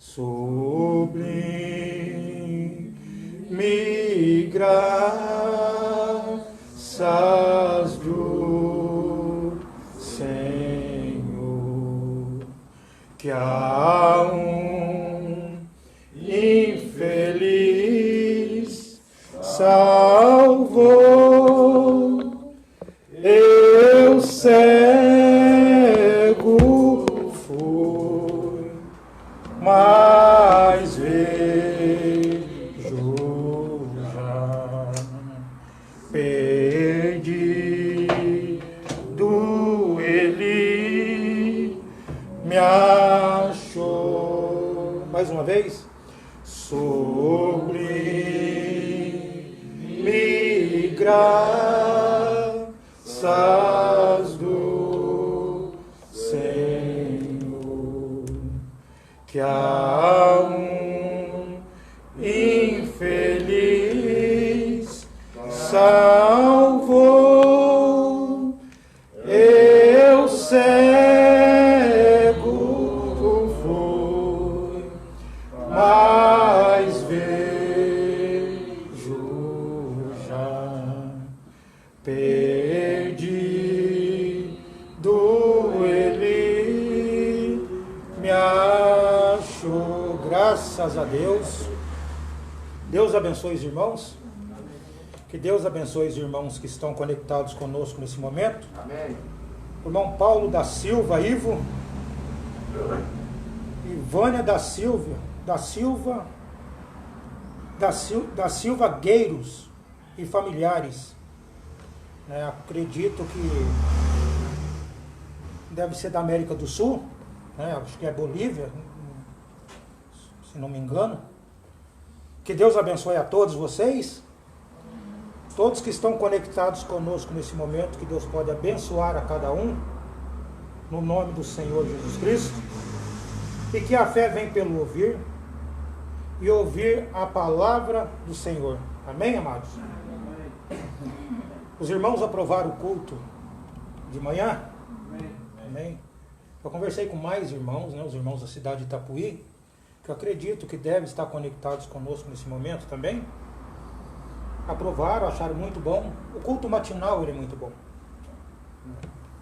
sublime graças do Senhor, que a infeliz salvou. Eu cego fui, mas vejo já. Perdido ele me achou. Mais uma vez. Sublime graças do Senhor, que a infeliz salvou. Eu cego fui, mas vejo já. Perdido ele me achou. Graças a Deus. Deus abençoe os irmãos. Que Deus abençoe os irmãos que estão conectados conosco nesse momento. Amém. O irmão Paulo da Silva, Ivo. Ivânia da Silva Gueiros e familiares. Acredito que deve ser da América do Sul, acho que é Bolívia, se não me engano. Que Deus abençoe a todos vocês, todos que estão conectados conosco nesse momento, que Deus pode abençoar a cada um, no nome do Senhor Jesus Cristo, e que a fé vem pelo ouvir, e ouvir a palavra do Senhor. Amém, amados? Os irmãos aprovaram o culto de manhã? Amém. Eu conversei com mais irmãos, os irmãos da cidade de Itapuí, que eu acredito que devem estar conectados conosco nesse momento também. Aprovaram, acharam muito bom. O culto matinal, ele é muito bom.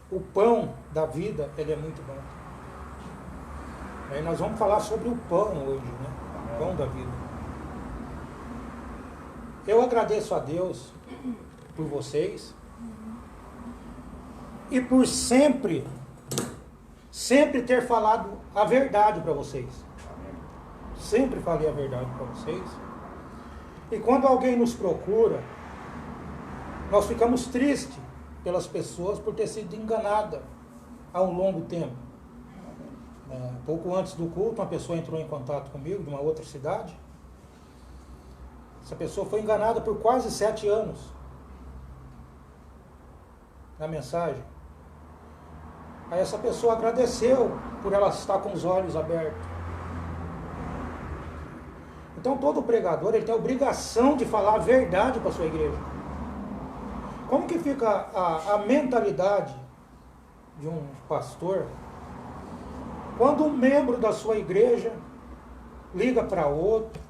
O pão da vida, ele é muito bom. Aí nós vamos falar sobre o pão hoje, O pão da vida. Eu agradeço a Deus por vocês e por sempre ter falado a verdade para vocês. Sempre falei a verdade para vocês. E quando alguém nos procura, nós ficamos tristes pelas pessoas por ter sido enganada há um longo tempo. Pouco antes do culto, uma pessoa entrou em contato comigo de uma outra cidade. Essa pessoa foi enganada por quase 7 anos. Na mensagem. Aí essa pessoa agradeceu por ela estar com os olhos abertos. Então todo pregador, ele tem a obrigação de falar a verdade para a sua igreja. Como que fica a mentalidade de um pastor quando um membro da sua igreja liga para outro?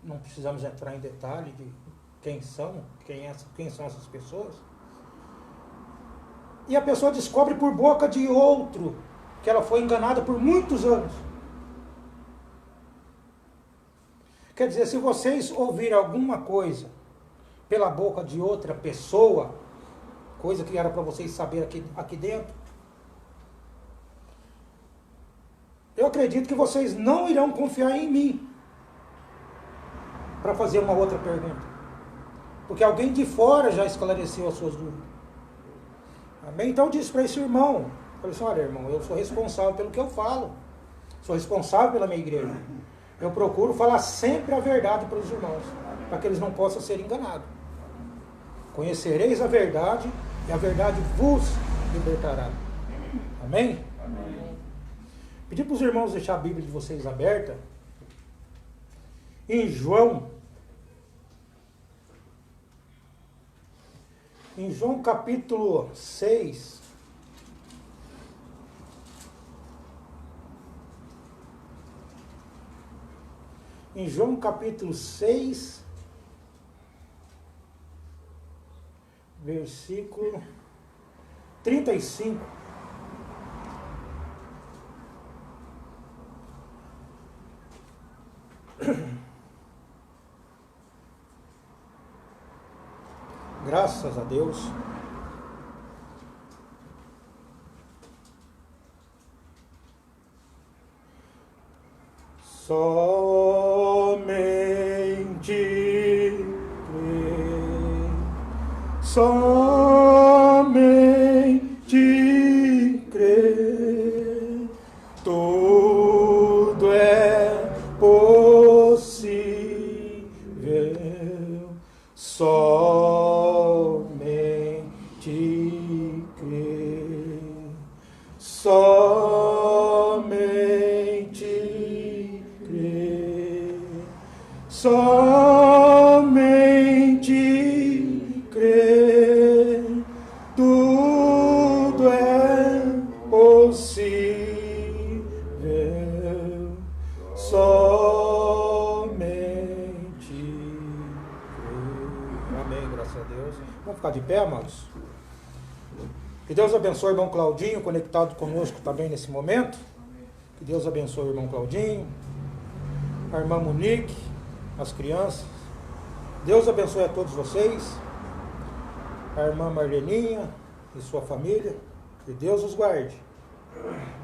Não precisamos entrar em detalhe de quem são essas pessoas. E a pessoa descobre por boca de outro que ela foi enganada por muitos anos. Quer dizer, se vocês ouvirem alguma coisa pela boca de outra pessoa, coisa que era para vocês saberem aqui dentro, eu acredito que vocês não irão confiar em mim para fazer uma outra pergunta. Porque alguém de fora já esclareceu as suas dúvidas. Amém? Então eu disse para esse irmão, falei assim, olha irmão, eu sou responsável pelo que eu falo. Sou responsável pela minha igreja. Eu procuro falar sempre a verdade para os irmãos, para que eles não possam ser enganados. Conhecereis a verdade, e a verdade vos libertará. Amém? Amém. Pedi para os irmãos deixar a Bíblia de vocês aberta. Em João capítulo 6, em João capítulo 6, versículo 35. Graças a Deus. Somente crê, somente crê, tudo é possível, somente crê, somente crê, somente crê, tudo é possível, somente crê. Amém, graças a Deus. Vamos ficar de pé, amados? Que Deus abençoe o irmão Claudinho, conectado conosco também nesse momento. Que Deus abençoe o irmão Claudinho, a irmã Monique, as crianças. Deus abençoe a todos vocês, a irmã Marleninha e sua família. Que Deus os guarde.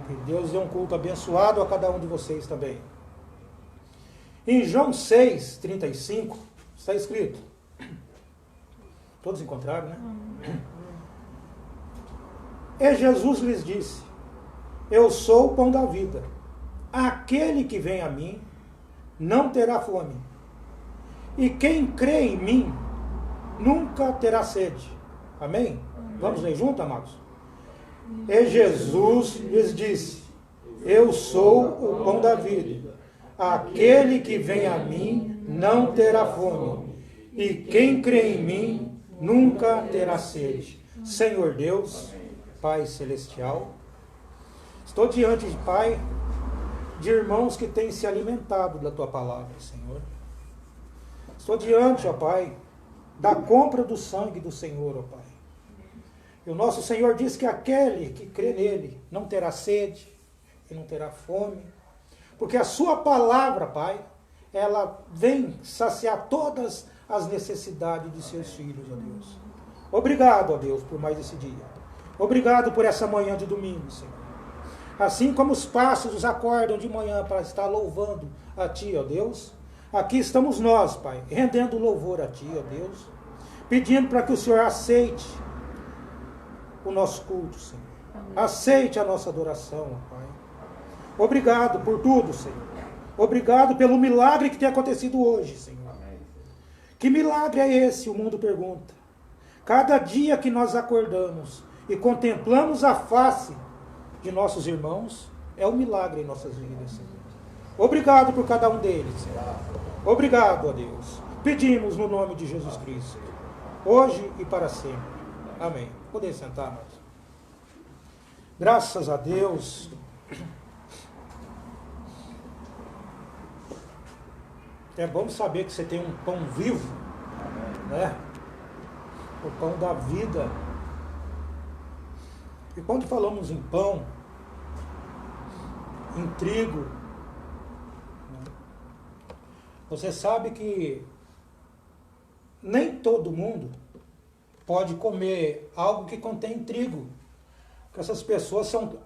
Que Deus dê um culto abençoado a cada um de vocês também. Em João 6, 35, está escrito. Todos encontraram, né? E Jesus lhes disse: eu sou o pão da vida. Aquele que vem a mim não terá fome. E quem crê em mim nunca terá sede. Amém? Vamos ler junto, amados? E Jesus lhes disse: eu sou o pão da vida. Aquele que vem a mim não terá fome. E quem crê em mim nunca terá sede. Senhor Deus, Pai Celestial, estou diante de Pai, de irmãos que têm se alimentado da Tua palavra, Senhor. Estou diante, ó Pai, da compra do sangue do Senhor, ó Pai. E o nosso Senhor diz que aquele que crê nele não terá sede e não terá fome, porque a Sua palavra, Pai, ela vem saciar todas as necessidades de seus filhos, ó Deus. Obrigado, ó Deus, por mais esse dia. Obrigado por essa manhã de domingo, Senhor. Assim como os pássaros acordam de manhã para estar louvando a Ti, ó Deus, aqui estamos nós, Pai, rendendo louvor a Ti, ó Deus, pedindo para que o Senhor aceite o nosso culto, Senhor. Aceite a nossa adoração, ó Pai. Obrigado por tudo, Senhor. Obrigado pelo milagre que tem acontecido hoje, Senhor. Que milagre é esse? O mundo pergunta. Cada dia que nós acordamos e contemplamos a face de nossos irmãos, é um milagre em nossas vidas, Senhor. Obrigado por cada um deles, Senhor. Obrigado, ó Deus. Pedimos no nome de Jesus Cristo, hoje e para sempre. Amém. Podem sentar, irmãos. Graças a Deus. É bom saber que você tem um pão vivo, né? O pão da vida. E quando falamos em pão, em trigo, né, você sabe que nem todo mundo pode comer algo que contém trigo, porque essas pessoas são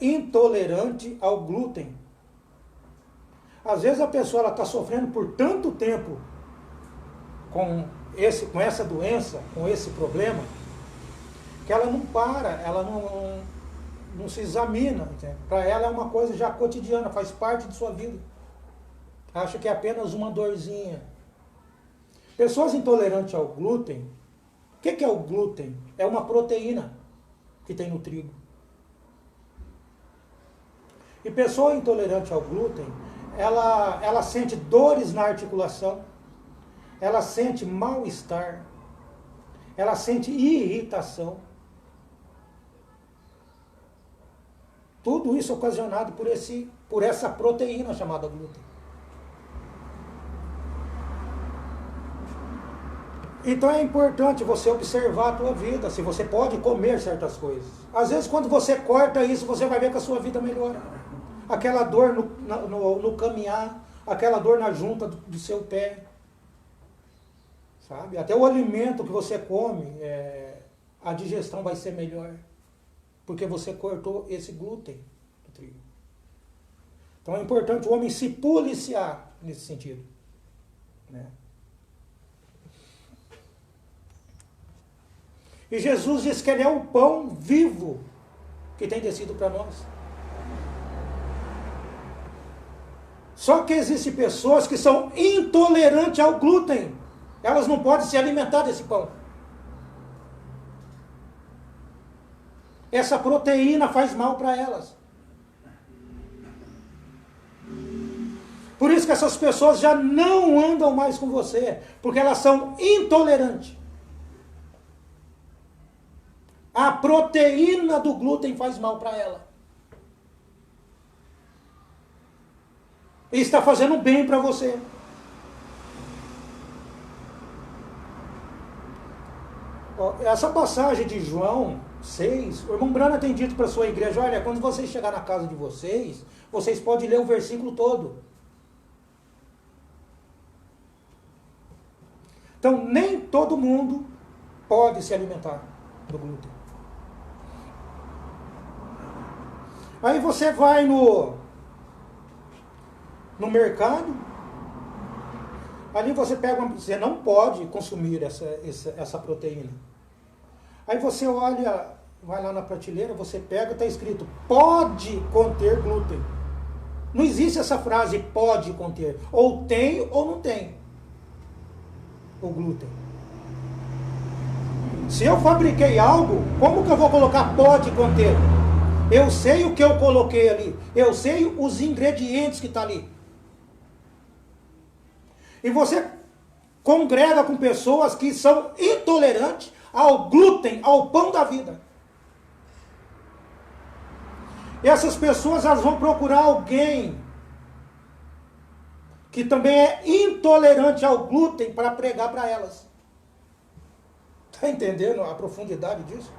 intolerantes ao glúten. Às vezes a pessoa está sofrendo por tanto tempo com essa doença, com esse problema, que ela não para, ela não se examina. Para ela é uma coisa já cotidiana, faz parte de sua vida. Acha que é apenas uma dorzinha. Pessoas intolerantes ao glúten, o que é o glúten? É uma proteína que tem no trigo. E pessoa intolerante ao glúten, ela sente dores na articulação, ela sente mal-estar, ela sente irritação. Tudo isso ocasionado por essa proteína chamada glúten. Então é importante você observar a tua vida, se você pode comer certas coisas. Às vezes quando você corta isso, você vai ver que a sua vida melhora. Aquela dor no caminhar, aquela dor na junta do seu pé. Sabe? Até o alimento que você come, a digestão vai ser melhor. Porque você cortou esse glúten do trigo. Então é importante o homem se policiar nesse sentido. Né? E Jesus diz que ele é o pão vivo que tem descido para nós. Só que existem pessoas que são intolerantes ao glúten. Elas não podem se alimentar desse pão. Essa proteína faz mal para elas. Por isso que essas pessoas já não andam mais com você, porque elas são intolerantes. A proteína do glúten faz mal para ela. E está fazendo bem para você. Essa passagem de João 6, o irmão Brana tem dito para a sua igreja, olha, quando vocês chegar na casa de vocês, vocês podem ler o versículo todo. Então, nem todo mundo pode se alimentar do glúten. Aí você vai no mercado, ali você pega você não pode consumir essa proteína. Aí você olha, vai lá na prateleira, você pega, está escrito, pode conter glúten. Não existe essa frase, pode conter. Ou tem ou não tem o glúten. Se eu fabriquei algo, como que eu vou colocar pode conter? Eu sei o que eu coloquei ali. Eu sei os ingredientes que estão ali. E você congrega com pessoas que são intolerantes ao glúten, ao pão da vida. E essas pessoas, elas vão procurar alguém que também é intolerante ao glúten para pregar para elas. Está entendendo a profundidade disso?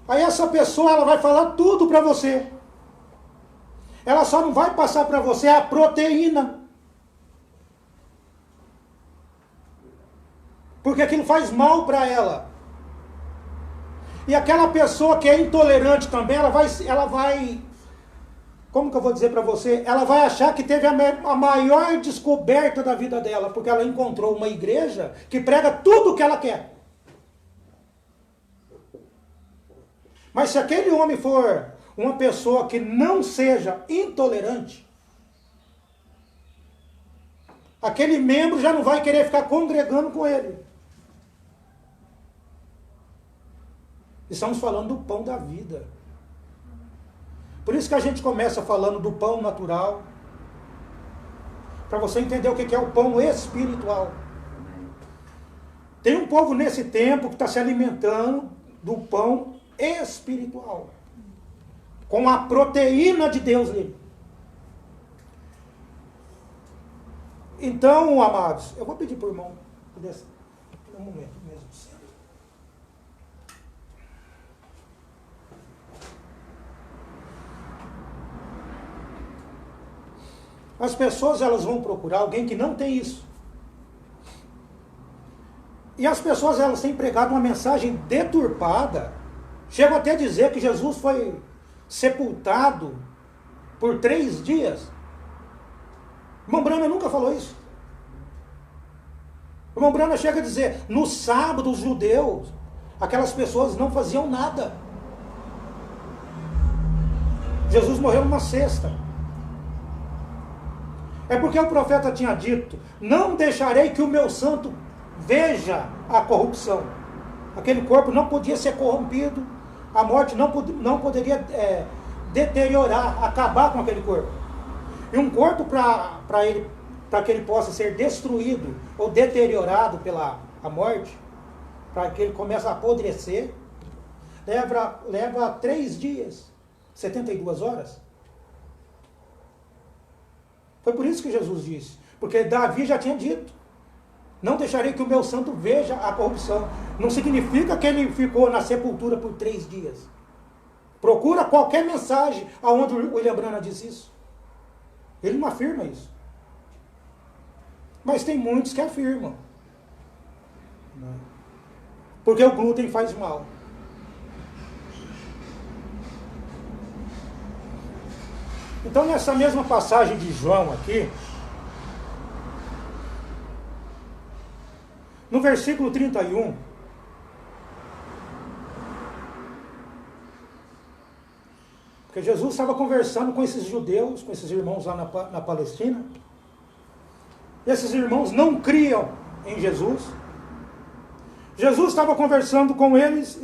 Aí essa pessoa, ela vai falar tudo para você. Ela só não vai passar para você a proteína. Porque aquilo faz mal para ela. E aquela pessoa que é intolerante também, ela vai, como que eu vou dizer para você? Ela vai achar que teve a maior descoberta da vida dela, porque ela encontrou uma igreja que prega tudo o que ela quer. Mas se aquele homem for uma pessoa que não seja intolerante, aquele membro já não vai querer ficar congregando com ele. Estamos falando do pão da vida. Por isso que a gente começa falando do pão natural, para você entender o que é o pão espiritual. Tem um povo nesse tempo que está se alimentando do pão espiritual, com a proteína de Deus nele. Então, amados, eu vou pedir para o irmão, um momento mesmo. As pessoas, elas vão procurar alguém que não tem isso. E as pessoas, elas têm pregado uma mensagem deturpada. Chegam até a dizer que Jesus foi sepultado por 3 dias. O irmão Brana nunca falou isso. O irmão Brana chega a dizer, no sábado, os judeus, aquelas pessoas não faziam nada. Jesus morreu numa sexta. É porque o profeta tinha dito, não deixarei que o meu santo veja a corrupção. Aquele corpo não podia ser corrompido, a morte não poderia deteriorar, acabar com aquele corpo. E um corpo, para que ele possa ser destruído ou deteriorado pela morte, para que ele comece a apodrecer, leva 3 dias, 72 horas. Foi por isso que Jesus disse, Porque Davi já tinha dito, não deixarei que o meu santo veja a corrupção. Não significa que ele ficou na sepultura por 3 dias. Procura qualquer mensagem aonde o William Branham diz isso. Ele não afirma isso. Mas tem muitos que afirmam. Porque o glúten faz mal. Então, nessa mesma passagem de João aqui, no versículo 31, porque Jesus estava conversando com esses judeus, com esses irmãos lá na Palestina. E esses irmãos não criam em Jesus. Jesus estava conversando com eles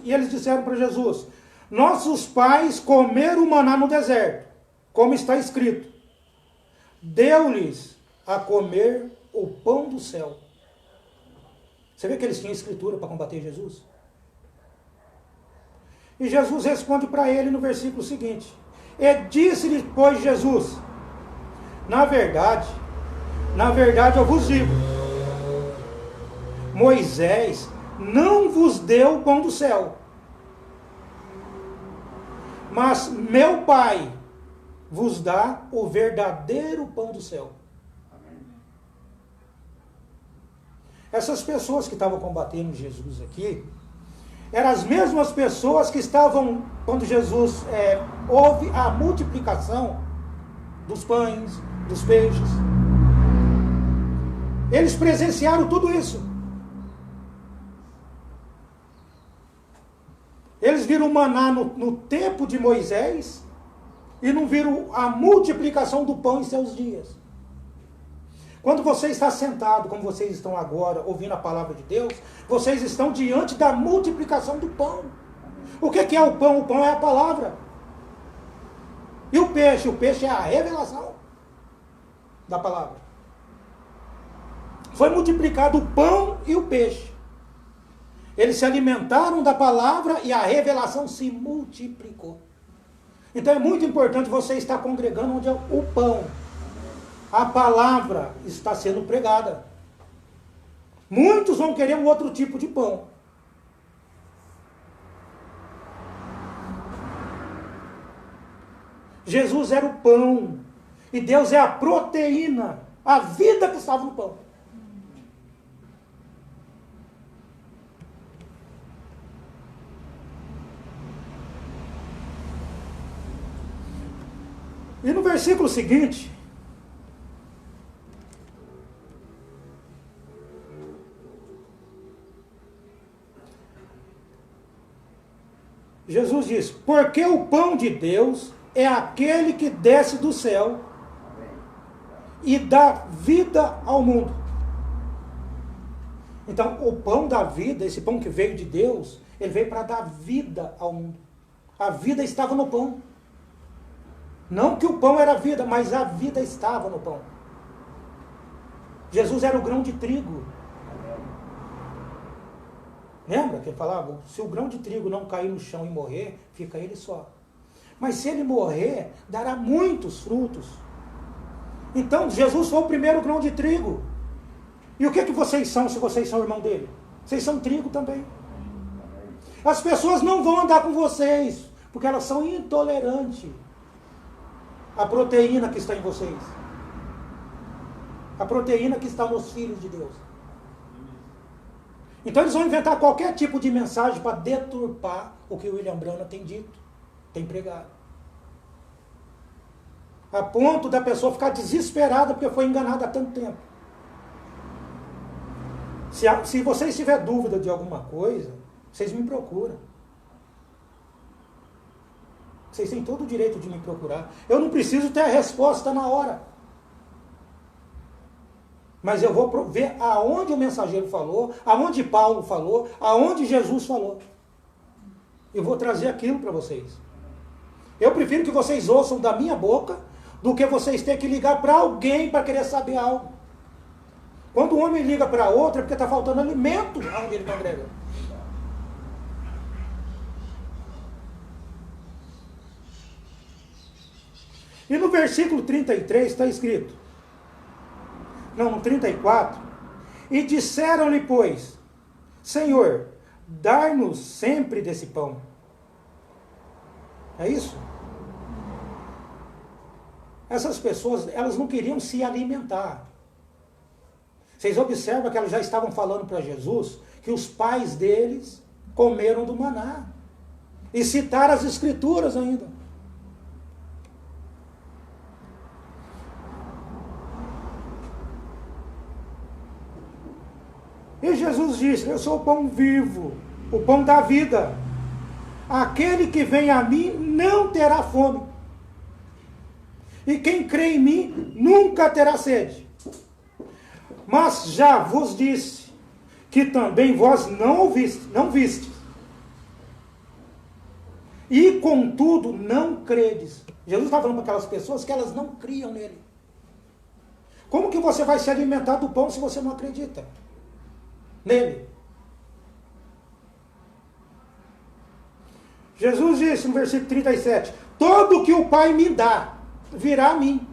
e eles disseram para Jesus: nossos pais comeram o maná no deserto, como está escrito, deu-lhes a comer o pão do céu. Você vê que eles tinham escritura para combater Jesus? E Jesus responde para ele no versículo seguinte: e disse-lhe, pois, Jesus, na verdade eu vos digo, Moisés não vos deu o pão do céu, mas meu Pai vos dá o verdadeiro pão do céu. Essas pessoas que estavam combatendo Jesus aqui, eram as mesmas pessoas que estavam, quando Jesus houve a multiplicação dos pães, dos peixes. Eles presenciaram tudo isso. Eles viram o maná no tempo de Moisés e não viram a multiplicação do pão em seus dias. Quando você está sentado, como vocês estão agora, ouvindo a palavra de Deus, vocês estão diante da multiplicação do pão. O que é o pão? O pão é a palavra. E o peixe? O peixe é a revelação da palavra. Foi multiplicado o pão e o peixe. Eles se alimentaram da palavra e a revelação se multiplicou. Então é muito importante você estar congregando onde é o pão. A palavra está sendo pregada. Muitos vão querer um outro tipo de pão. Jesus era o pão. E Deus é a proteína, a vida que estava no pão. E no versículo seguinte, Jesus diz, porque o pão de Deus é aquele que desce do céu e dá vida ao mundo. Então, o pão da vida, esse pão que veio de Deus, ele veio para dar vida ao mundo. A vida estava no pão. Não que o pão era a vida, mas a vida estava no pão. Jesus era o grão de trigo. Lembra que ele falava, se o grão de trigo não cair no chão e morrer, fica ele só. Mas se ele morrer, dará muitos frutos. Então, Jesus foi o primeiro grão de trigo. E o que vocês são, se vocês são irmão dele? Vocês são trigo também. As pessoas não vão andar com vocês, porque elas são intolerantes à proteína que está em vocês. A proteína que está nos filhos de Deus. Então eles vão inventar qualquer tipo de mensagem para deturpar o que o William Branham tem dito, tem pregado. A ponto da pessoa ficar desesperada porque foi enganada há tanto tempo. Se vocês tiverem dúvida de alguma coisa, vocês me procuram. Vocês têm todo o direito de me procurar. Eu não preciso ter a resposta na hora. Mas eu vou ver aonde o mensageiro falou, aonde Paulo falou, aonde Jesus falou. Eu vou trazer aquilo para vocês. Eu prefiro que vocês ouçam da minha boca do que vocês terem que ligar para alguém para querer saber algo. Quando um homem liga para outro é porque está faltando alimento onde ele congrega. E no versículo 33 está escrito, Não, no 34. E disseram-lhe, pois, Senhor, dar-nos sempre desse pão. É isso? Essas pessoas, elas não queriam se alimentar. Vocês observam que elas já estavam falando para Jesus que os pais deles comeram do maná. E citaram as escrituras ainda. E Jesus disse, eu sou o pão vivo, o pão da vida. Aquele que vem a mim não terá fome. E quem crê em mim nunca terá sede. Mas já vos disse que também vós não vistes. E contudo não credes. Jesus está falando para aquelas pessoas que elas não criam nele. Como que você vai se alimentar do pão se você não acredita nele? Jesus disse no versículo 37, todo que o Pai me dá, virá a mim.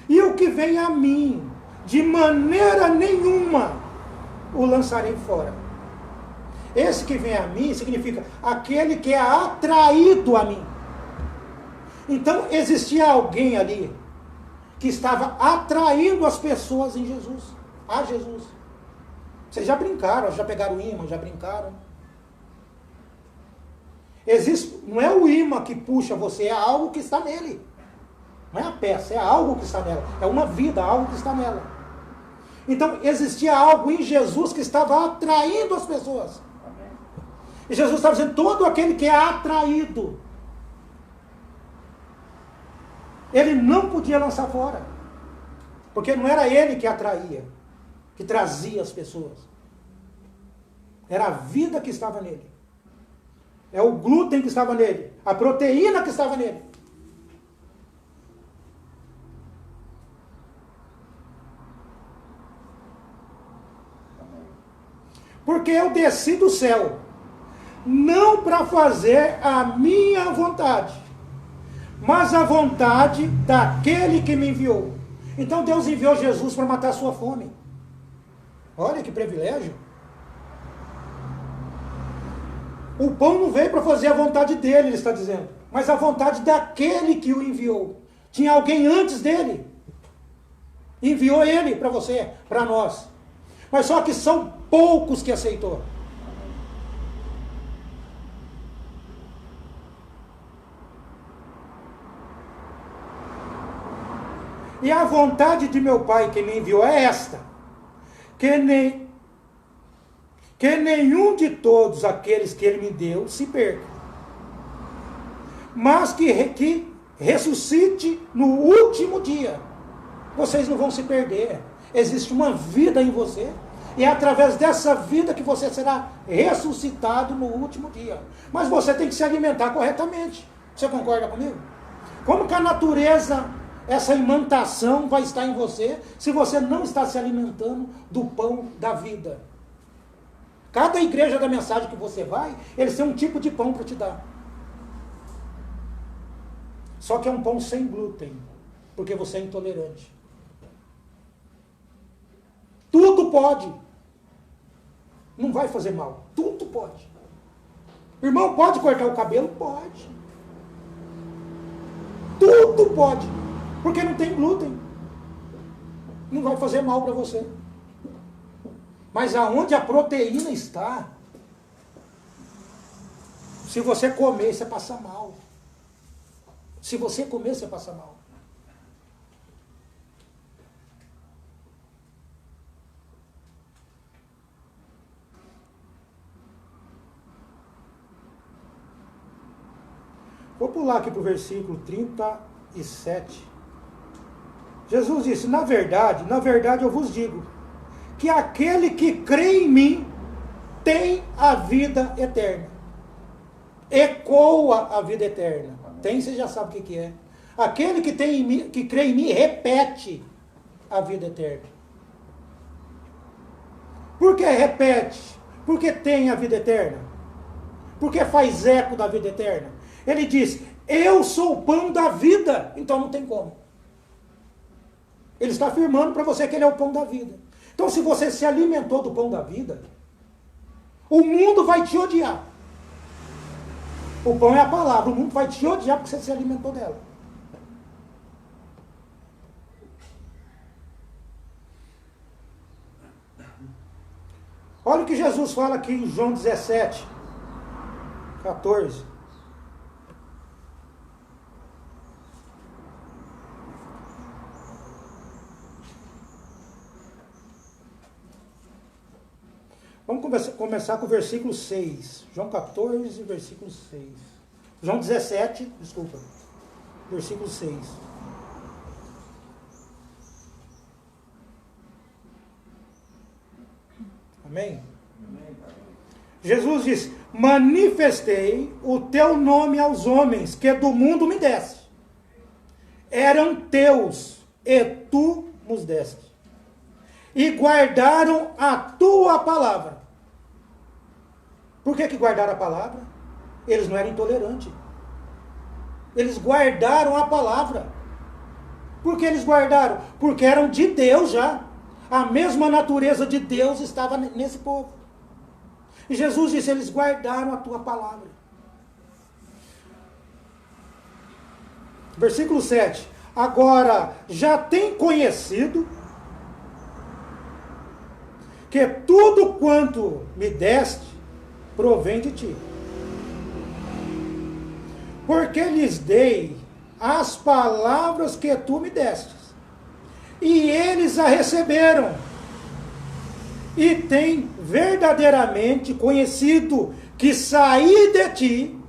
E o que vem a mim, de maneira nenhuma, o lançarei fora. Esse que vem a mim significa aquele que é atraído a mim. Então existia alguém ali que estava atraindo as pessoas em Jesus, a Jesus. Vocês já brincaram, já pegaram imã, já brincaram. Não é o imã que puxa você, é algo que está nele. Não é a peça, é algo que está nela. É uma vida, algo que está nela. Então existia algo em Jesus que estava atraindo as pessoas. E Jesus estava dizendo, todo aquele que é atraído, ele não podia lançar fora. Porque não era ele que atraía, que trazia as pessoas. Era a vida que estava nele. É o glúten que estava nele, a proteína que estava nele. Porque eu desci do céu, não para fazer a minha vontade, mas a vontade daquele que me enviou. Então Deus enviou Jesus para matar a sua fome. Olha que privilégio. O pão não veio para fazer a vontade dele, ele está dizendo, mas a vontade daquele que o enviou. Tinha alguém antes dele. Enviou ele para você, para nós. Mas só que são poucos que aceitou. E a vontade de meu Pai que me enviou é esta: que nenhum de todos aqueles que ele me deu se perca, mas que ressuscite no último dia. Vocês não vão se perder. Existe uma vida em você, e é através dessa vida que você será ressuscitado no último dia. Mas você tem que se alimentar corretamente. Você concorda comigo? Como que a natureza, essa imantação vai estar em você se você não está se alimentando do pão da vida? Cada igreja da mensagem que você vai, eles têm um tipo de pão para te dar. Só que é um pão sem glúten, porque você é intolerante. Tudo pode. Não vai fazer mal. Tudo pode. Irmão, pode cortar o cabelo? Pode. Tudo pode. Porque não tem glúten. Não vai fazer mal para você. Mas aonde a proteína está, se você comer, você passa mal. Se você comer, você passa mal. Vou pular aqui para o versículo 37. Jesus disse, na verdade eu vos digo, que aquele que crê em mim tem a vida eterna. Ecoa a vida eterna. Tem, você já sabe o que é. Aquele que crê em mim repete a vida eterna. Por que repete? Porque tem a vida eterna. Porque faz eco da vida eterna. Ele diz, eu sou o pão da vida. Então não tem como. Ele está afirmando para você que ele é o pão da vida. Então, se você se alimentou do pão da vida, o mundo vai te odiar. O pão é a palavra, o mundo vai te odiar porque você se alimentou dela. Olha o que Jesus fala aqui em João 17, 14. Vamos começar com o versículo 6. João 14, versículo 6. João 17, desculpa. Versículo 6. Amém? Jesus diz: manifestei o teu nome aos homens que do mundo me deste. Eram teus, e tu nos deste. E guardaram a tua palavra. Por que guardaram a palavra? Eles não eram intolerantes. Eles guardaram a palavra. Por que eles guardaram? Porque eram de Deus já. A mesma natureza de Deus estava nesse povo. E Jesus disse: eles guardaram a tua palavra. Versículo 7. Agora já tem conhecido que tudo quanto me deste provém de ti. Porque lhes dei as palavras que tu me destes, e eles a receberam, e têm verdadeiramente conhecido que saí de ti,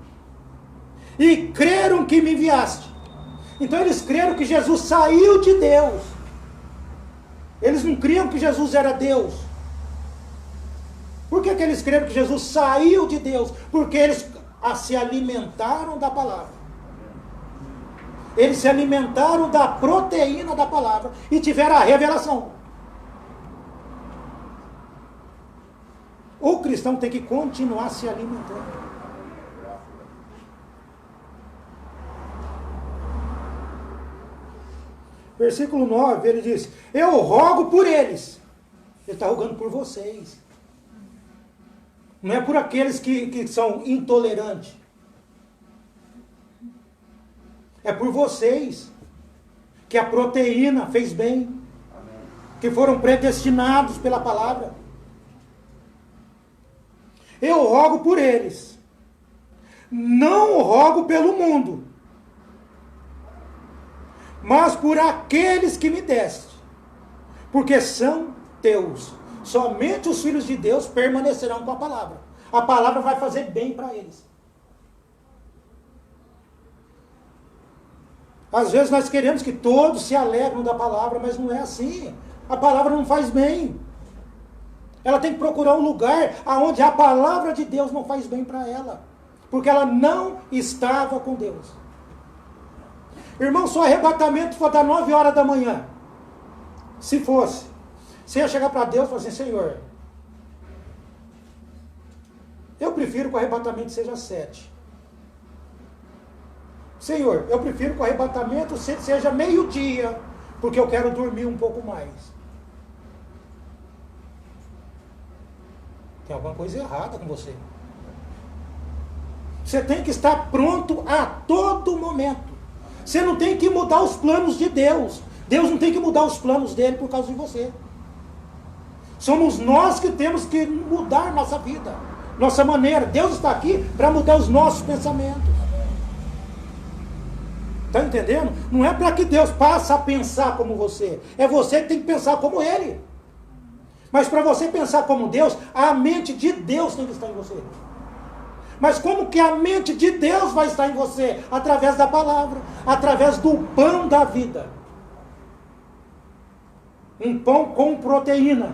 e creram que me enviaste. Então eles creram que Jesus saiu de Deus. Eles não criam que Jesus era Deus. Por que eles creram que Jesus saiu de Deus? Porque eles se alimentaram da palavra. Eles se alimentaram da proteína da palavra e tiveram a revelação. O cristão tem que continuar se alimentando. Versículo 9, ele diz: eu rogo por eles. Ele está rogando por vocês. Não é por aqueles que são intolerantes. É por vocês. Que a proteína fez bem. Que foram predestinados pela palavra. Eu rogo por eles. Não rogo pelo mundo, mas por aqueles que me deste. Porque são teus. Somente os filhos de Deus permanecerão com a palavra. A palavra vai fazer bem para eles. Às vezes nós queremos que todos se alegrem da palavra, mas não é assim. A palavra não faz bem. Ela tem que procurar um lugar onde a palavra de Deus não faz bem para ela. Porque ela não estava com Deus. Irmão, se o arrebatamento for das 9 horas da manhã, se fosse, você ia chegar para Deus e falar assim: Senhor, eu prefiro que o arrebatamento seja 7. Senhor, eu prefiro que o arrebatamento seja meio-dia, porque eu quero dormir um pouco mais. Tem alguma coisa errada com você. Você tem que estar pronto a todo momento. Você não tem que mudar os planos de Deus. Deus não tem que mudar os planos dele por causa de você. Somos nós que temos que mudar nossa vida, nossa maneira. Deus está aqui para mudar os nossos pensamentos. Está entendendo? Não é para que Deus passe a pensar como você. É você que tem que pensar como Ele. Mas para você pensar como Deus, a mente de Deus tem que estar em você. Mas como que a mente de Deus vai estar em você? Através da palavra, através do pão da vida. Um pão com proteína.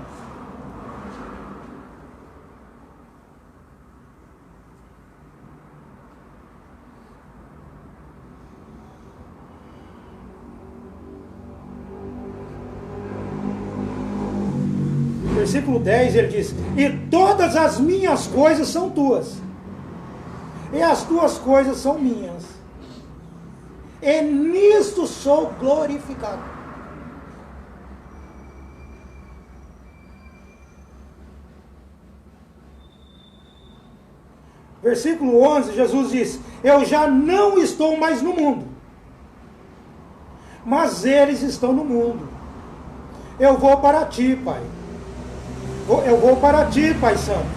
Versículo 10, ele diz: e todas as minhas coisas são tuas, e as tuas coisas são minhas, e nisto sou glorificado. Versículo 11, Jesus diz: eu já não estou mais no mundo, mas eles estão no mundo. Eu vou para ti, Pai. Eu vou para ti, Pai Santo.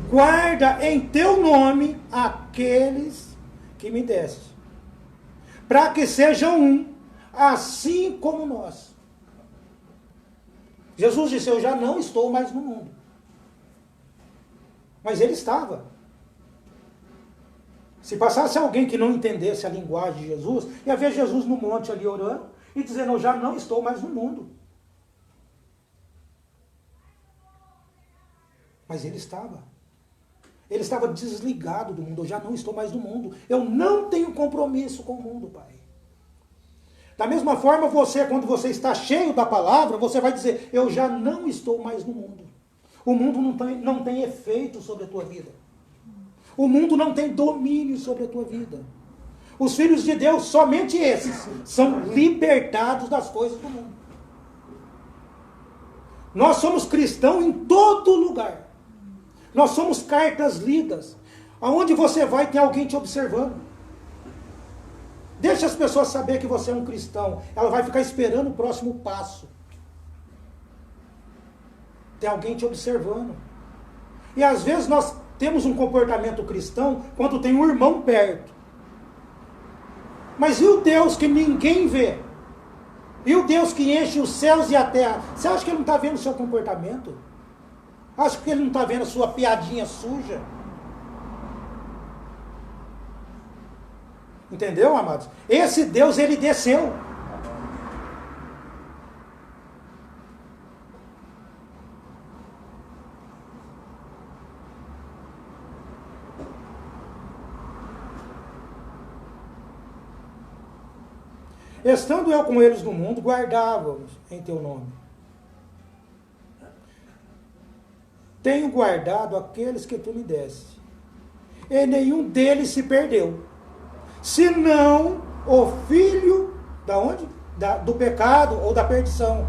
Guarda em teu nome aqueles que me deste, para que sejam um, assim como nós. Jesus disse: eu já não estou mais no mundo. Mas ele estava. Se passasse alguém que não entendesse a linguagem de Jesus, ia ver Jesus no monte ali orando e dizendo: eu já não estou mais no mundo. Mas ele estava. Ele estava desligado do mundo. Eu já não estou mais no mundo. Eu não tenho compromisso com o mundo, Pai. Da mesma forma, você, quando você está cheio da palavra, você vai dizer: eu já não estou mais no mundo. O mundo não tem efeito sobre a tua vida. O mundo não tem domínio sobre a tua vida. Os filhos de Deus, somente esses, são libertados das coisas do mundo. Nós somos cristãos em todo lugar. Nós somos cartas lidas. Aonde você vai, tem alguém te observando. Deixa as pessoas saber que você é um cristão. Ela vai ficar esperando o próximo passo. Tem alguém te observando. E às vezes nós temos um comportamento cristão quando tem um irmão perto. Mas e o Deus que ninguém vê? E o Deus que enche os céus e a terra? Você acha que ele não está vendo o seu comportamento? Acha que ele não está vendo a sua piadinha suja? Entendeu, amados? Esse Deus, ele desceu. Estando eu com eles no mundo, guardávamos em teu nome. Tenho guardado aqueles que tu me deste, e nenhum deles se perdeu, senão o filho da onde? Do pecado ou da perdição.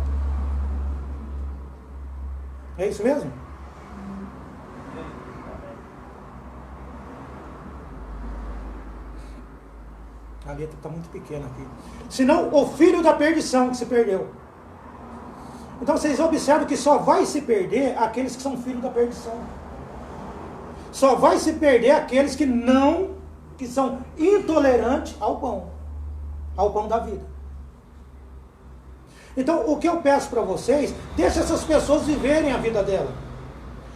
É isso mesmo? A letra está muito pequena aqui. Senão o filho da perdição que se perdeu. Então vocês observam que só vai se perder aqueles que são filhos da perdição. Só vai se perder aqueles que são intolerantes ao pão da vida. Então o que eu peço para vocês, deixa essas pessoas viverem a vida dela.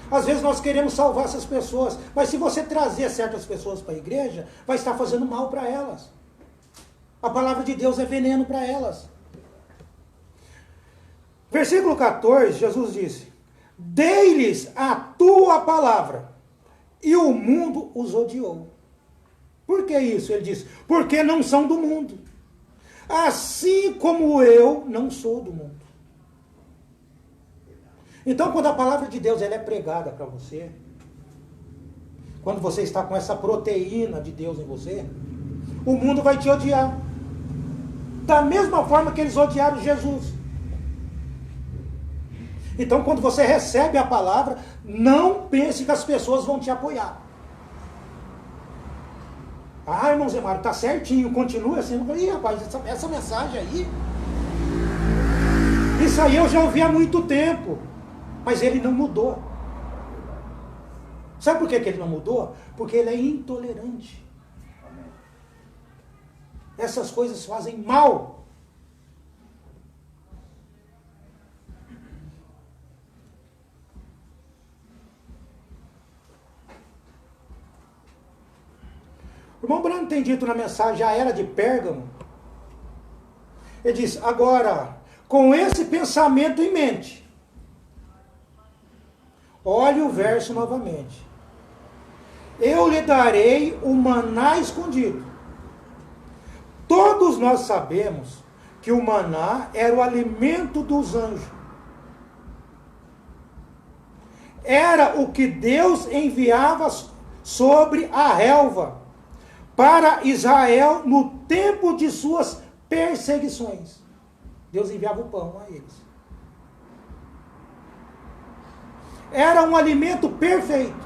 Às vezes nós queremos salvar essas pessoas, mas se você trazer certas pessoas para a igreja, vai estar fazendo mal para elas. A palavra de Deus é veneno para elas. Versículo 14, Jesus disse: dei-lhes a tua palavra, e o mundo os odiou. Por que isso? Ele disse: porque não são do mundo, assim como eu não sou do mundo. Então, quando a palavra de Deus ela é pregada para você, quando você está com essa proteína de Deus em você, o mundo vai te odiar. Da mesma forma que eles odiaram Jesus. Então, quando você recebe a palavra, não pense que as pessoas vão te apoiar. Ah, irmão Zé Mário, tá certinho, continua assim. Ih, rapaz, essa mensagem aí, isso aí eu já ouvi há muito tempo. Mas ele não mudou. Sabe por que ele não mudou? Porque ele é intolerante. Essas coisas fazem mal. O irmão Branco tem dito na mensagem, a era de Pérgamo. Ele diz: agora, com esse pensamento em mente, olhe o verso novamente. Eu lhe darei o maná escondido. Todos nós sabemos que o maná era o alimento dos anjos. Era o que Deus enviava sobre a relva para Israel no tempo de suas perseguições. Deus enviava o pão a eles. Era um alimento perfeito.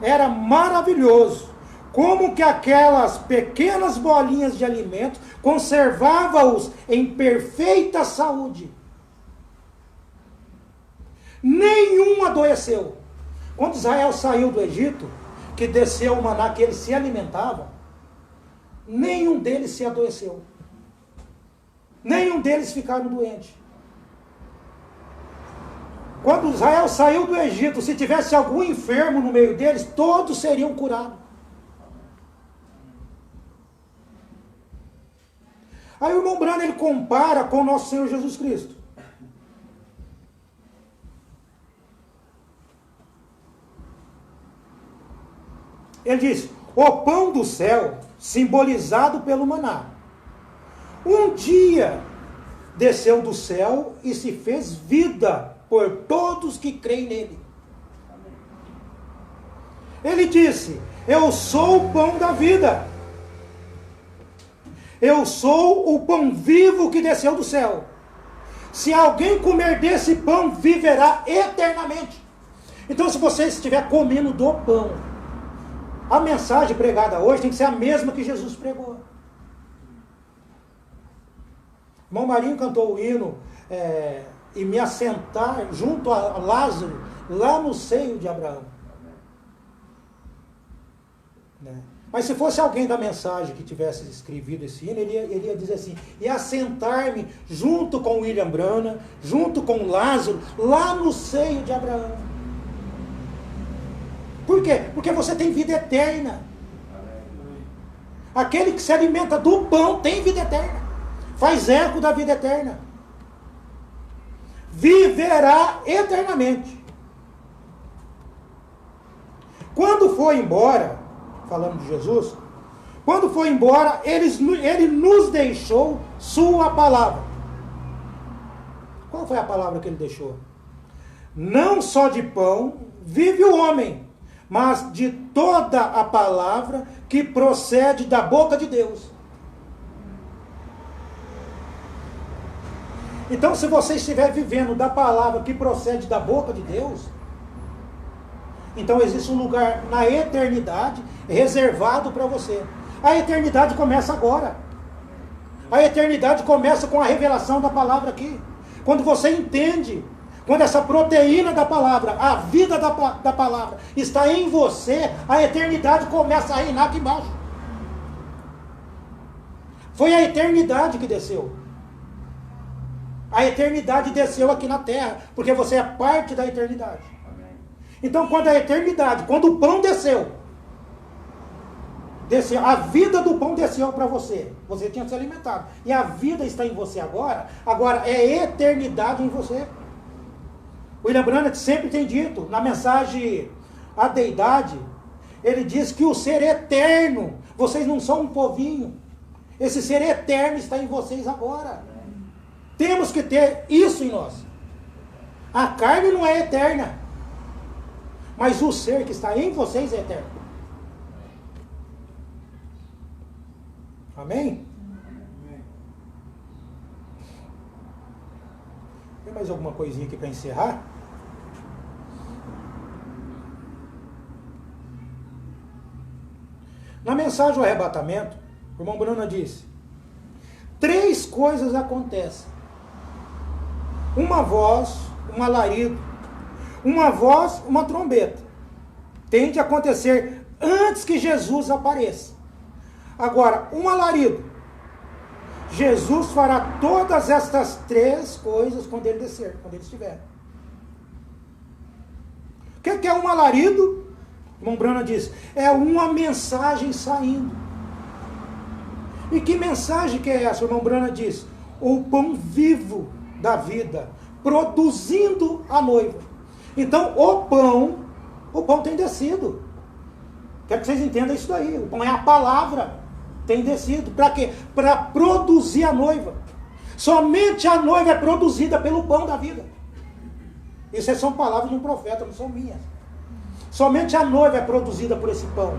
era maravilhoso. Como que aquelas pequenas bolinhas de alimento conservavam-os em perfeita saúde. Nenhum adoeceu. Quando Israel saiu do Egito, que desceu o maná que eles se alimentavam, nenhum deles se adoeceu. Nenhum deles ficaram doentes. Quando Israel saiu do Egito, se tivesse algum enfermo no meio deles, todos seriam curados. Aí o irmão Branham, ele compara com o nosso Senhor Jesus Cristo. Ele diz, o pão do céu, simbolizado pelo maná, um dia desceu do céu e se fez vida por todos que creem nele. Ele disse, eu sou o pão da vida. Eu sou o pão vivo que desceu do céu. Se alguém comer desse pão, viverá eternamente. Então, se você estiver comendo do pão, a mensagem pregada hoje tem que ser a mesma que Jesus pregou. Irmão Marinho cantou o hino, e me assentar junto a Lázaro, lá no seio de Abraão. Né? Mas se fosse alguém da mensagem que tivesse escrevido esse hino, ele ia dizer assim, e assentar-me junto com William Branham, junto com Lázaro, lá no seio de Abraão. Por quê? Porque você tem vida eterna. Aquele que se alimenta do pão tem vida eterna. Faz eco da vida eterna. Viverá eternamente. Quando foi embora, falando de Jesus, quando foi embora, ele nos deixou sua palavra. Qual foi a palavra que ele deixou? Não só de pão vive o homem, mas de toda a palavra que procede da boca de Deus. Então, se você estiver vivendo da palavra que procede da boca de Deus, então existe um lugar na eternidade reservado para você. A eternidade começa agora. A eternidade começa com a revelação da palavra aqui. Quando você entende, quando essa proteína da palavra, a vida da palavra está em você, a eternidade começa a reinar aqui embaixo. Foi a eternidade que desceu. A eternidade desceu aqui na terra, porque você é parte da eternidade. Então, quando a eternidade, quando o pão desceu, a vida do pão desceu para você. Você tinha se alimentado. E a vida está em você agora. Agora é eternidade em você. William Branham sempre tem dito, na mensagem A Deidade, ele diz que o ser eterno, vocês não são um povinho. Esse ser eterno está em vocês agora. Temos que ter isso em nós. A carne não é eterna, mas o ser que está em vocês é eterno. Amém? Tem mais alguma coisinha aqui para encerrar? Na mensagem do arrebatamento, o irmão Bruno disse, 3 coisas acontecem. Uma voz, um alarido, uma voz, uma trombeta. Tem de acontecer antes que Jesus apareça. Agora, um alarido. Jesus fará todas estas 3 coisas quando ele descer, quando ele estiver. O que é um alarido? O irmão Branham diz, é uma mensagem saindo. E que mensagem que é essa? O irmão Branham diz, o pão vivo da vida, produzindo a noiva. Então, o pão tem descido. Quero que vocês entendam isso daí. O pão é a palavra, tem descido. Para quê? Para produzir a noiva. Somente a noiva é produzida pelo pão da vida. Isso são palavras de um profeta, não são minhas. Somente a noiva é produzida por esse pão.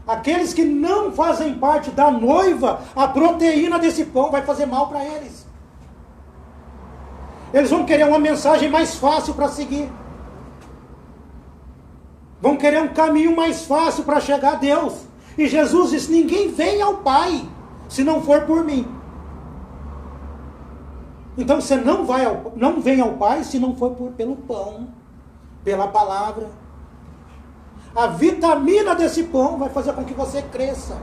Aqueles que não fazem parte da noiva, a proteína desse pão vai fazer mal para eles. Eles vão querer uma mensagem mais fácil para seguir. Vão querer um caminho mais fácil para chegar a Deus. E Jesus disse, ninguém vem ao Pai se não for por mim. Então você não vem ao Pai se não for pelo pão, pela palavra. A vitamina desse pão vai fazer com que você cresça.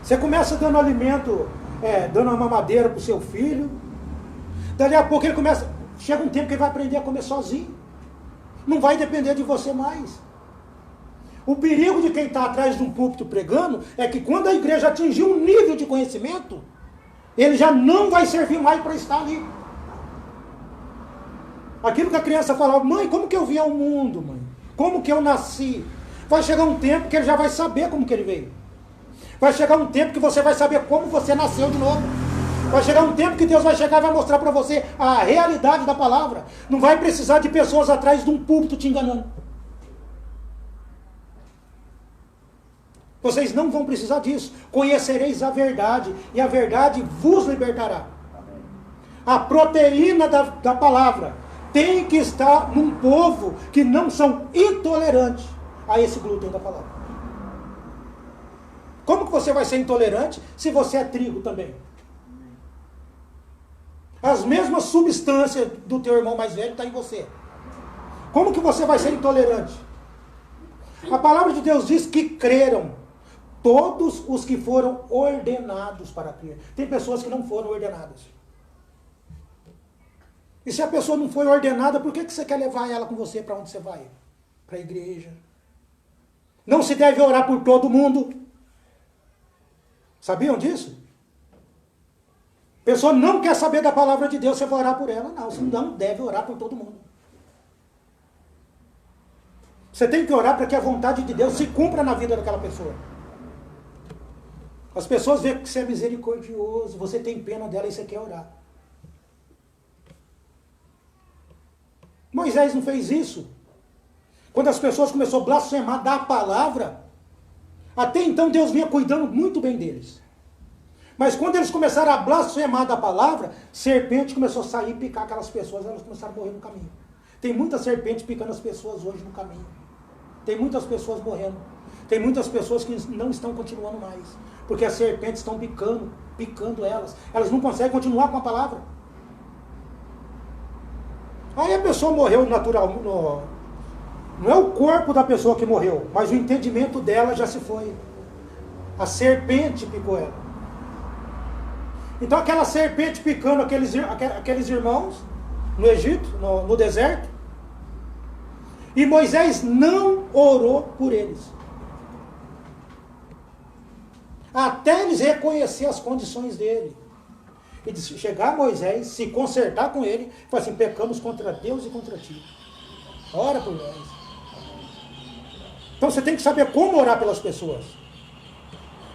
Você começa dando alimento, dando uma mamadeira para o seu filho. Dali a pouco chega um tempo que ele vai aprender a comer sozinho. Não vai depender de você mais. O perigo de quem está atrás de um púlpito pregando é que quando a igreja atingir um nível de conhecimento, ele já não vai servir mais para estar ali. Aquilo que a criança falava, mãe, como que eu vim ao mundo, mãe? Como que eu nasci? Vai chegar um tempo que ele já vai saber como que ele veio. Vai chegar um tempo que você vai saber como você nasceu de novo. Vai chegar um tempo que Deus vai chegar e vai mostrar para você a realidade da palavra. Não vai precisar de pessoas atrás de um púlpito te enganando. Vocês não vão precisar disso. Conhecereis a verdade e a verdade vos libertará. A proteína da palavra tem que estar num povo que não são intolerantes a esse glúten da palavra. Como que você vai ser intolerante se você é trigo também? As mesmas substâncias do teu irmão mais velho estão em você. Como que você vai ser intolerante? A palavra de Deus diz que creram todos os que foram ordenados para crer. Tem pessoas que não foram ordenadas. E se a pessoa não foi ordenada, por que você quer levar ela com você para onde você vai? Para a igreja. Não se deve orar por todo mundo. Sabiam disso? A pessoa não quer saber da palavra de Deus, você vai orar por ela? Não, você não deve orar por todo mundo. Você tem que orar para que a vontade de Deus se cumpra na vida daquela pessoa. As pessoas veem que você é misericordioso, você tem pena dela e você quer orar. Moisés não fez isso. Quando as pessoas começaram a blasfemar da palavra, até então Deus vinha cuidando muito bem deles. Mas quando eles começaram a blasfemar da palavra, serpente começou a sair e picar aquelas pessoas, elas começaram a morrer no caminho. Tem muitas serpentes picando as pessoas hoje no caminho. Tem muitas pessoas morrendo. Tem muitas pessoas que não estão continuando mais. Porque as serpentes estão picando elas. Elas não conseguem continuar com a palavra. Aí a pessoa morreu natural. Não é o corpo da pessoa que morreu, mas o entendimento dela já se foi. A serpente picou ela. Então aquela serpente picando aqueles irmãos no Egito, no deserto, e Moisés não orou por eles. Até eles reconhecer as condições dele. E chegar Moisés, se consertar com ele, e falar assim, pecamos contra Deus e contra ti. Ora por nós. Então você tem que saber como orar pelas pessoas.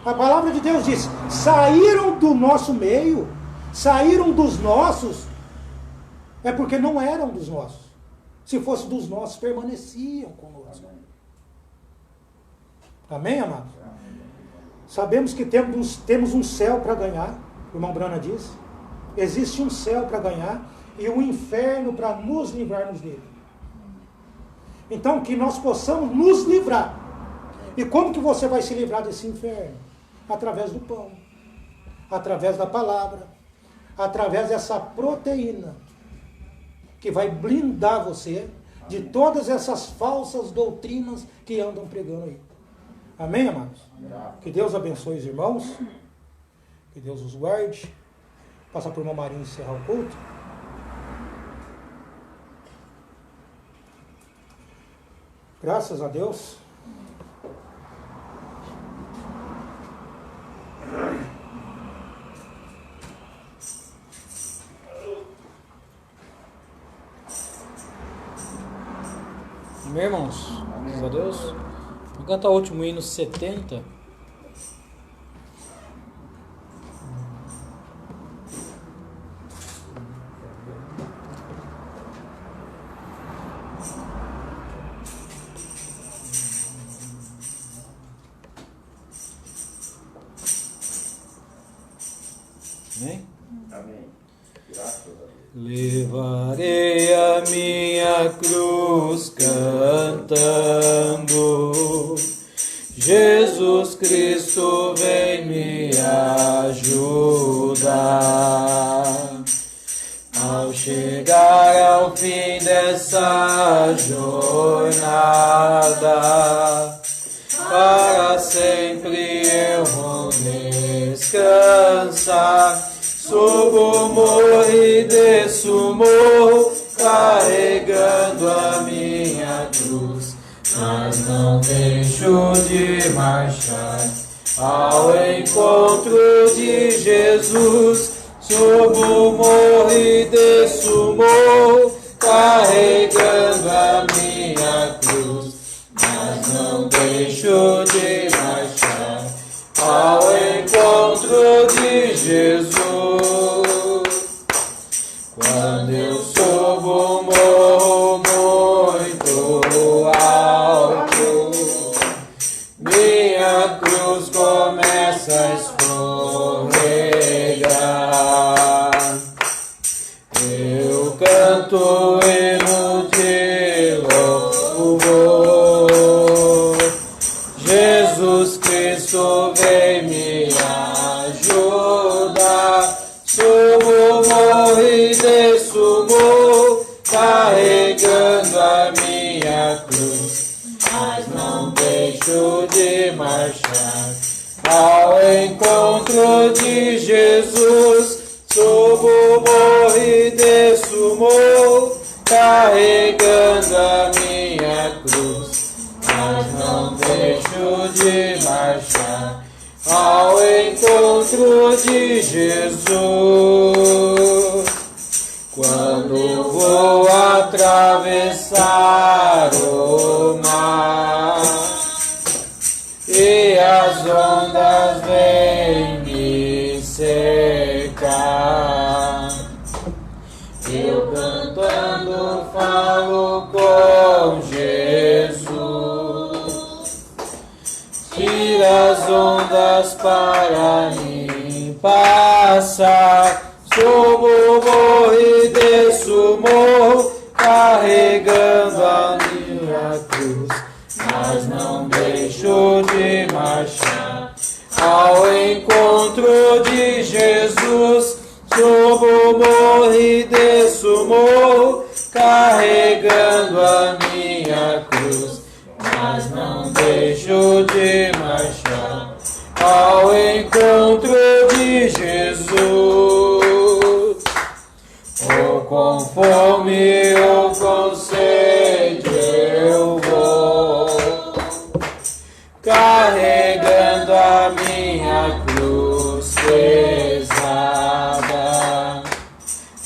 A palavra de Deus diz, saíram do nosso meio, saíram dos nossos, é porque não eram dos nossos. Se fosse dos nossos, permaneciam conosco. Amém, amados? Sabemos que temos um céu para ganhar, o irmão Brana diz. Existe um céu para ganhar e um inferno para nos livrarmos dele. Então, que nós possamos nos livrar. E como que você vai se livrar desse inferno? Através do pão, através da palavra, através dessa proteína, que vai blindar você de todas essas falsas doutrinas que andam pregando aí. Amém, amados? Que Deus abençoe os irmãos, que Deus os guarde. Passar por uma Marinha e encerrar o culto. Graças a Deus. Amém, irmãos? Graças a Deus. Vamos cantar o último hino 70. Amém? Amém. Levarei a minha cruz cantando. Jesus Cristo vem me ajudar. Ao chegar ao fim dessa jornada, para sempre eu vou descansar. Subo o morro e desço o morro, carregando a minha cruz, mas não deixo de marchar ao encontro de Jesus. Subo o morro e desço o morro, carregando a minha cruz, mas não deixo de marchar ao encontro de Jesus. Quando eu subo o morro muito alto, minha cruz começa a escorregar. Eu canto hino de louvor. Jesus Cristo vem me ajudar. Subo o morro e desço o morro, carregando a minha cruz, mas não deixo de marchar ao encontro de Jesus. Subo o morro e desço o morro, carregando a minha cruz, mas não deixo de marchar ao encontro de Jesus. Quando vou atravessar o mar e as ondas vêm me cercar, eu cantando falo com Jesus. Tira as ondas para mim passar. Subo o morro e desço o morro, carregando a minha cruz, mas não deixo de marchar ao encontro de Jesus. Subo o morro e desço o morro, carregando a minha cruz, mas não deixo de marchar ao encontro de Jesus. Ou com fome ou com sede eu vou, carregando a minha cruz pesada,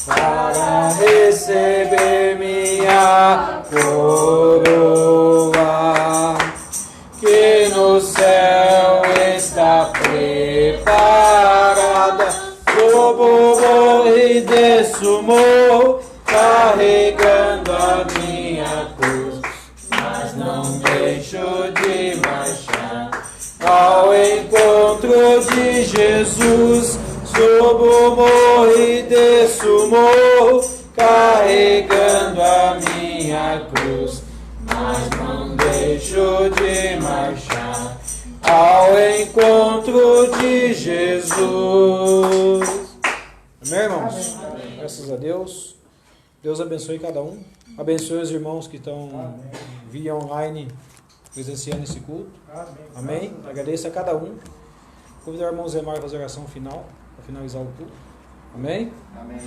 para receber minha coroa, que no céu está preparada. Subo o morro e desço o morro, carregando a minha cruz, mas não deixo de marchar ao encontro de Jesus. Subo o morro e desço o morro, carregando a minha cruz, mas não deixo de marchar ao encontro de Jesus. Amém, irmãos? Graças a Deus. Deus abençoe cada um. Abençoe os irmãos que estão via online presenciando esse culto. Amém? Agradeço a cada um. Convidar o irmão Zé Mário a fazer a oração final, para finalizar o culto. Amém? Amém.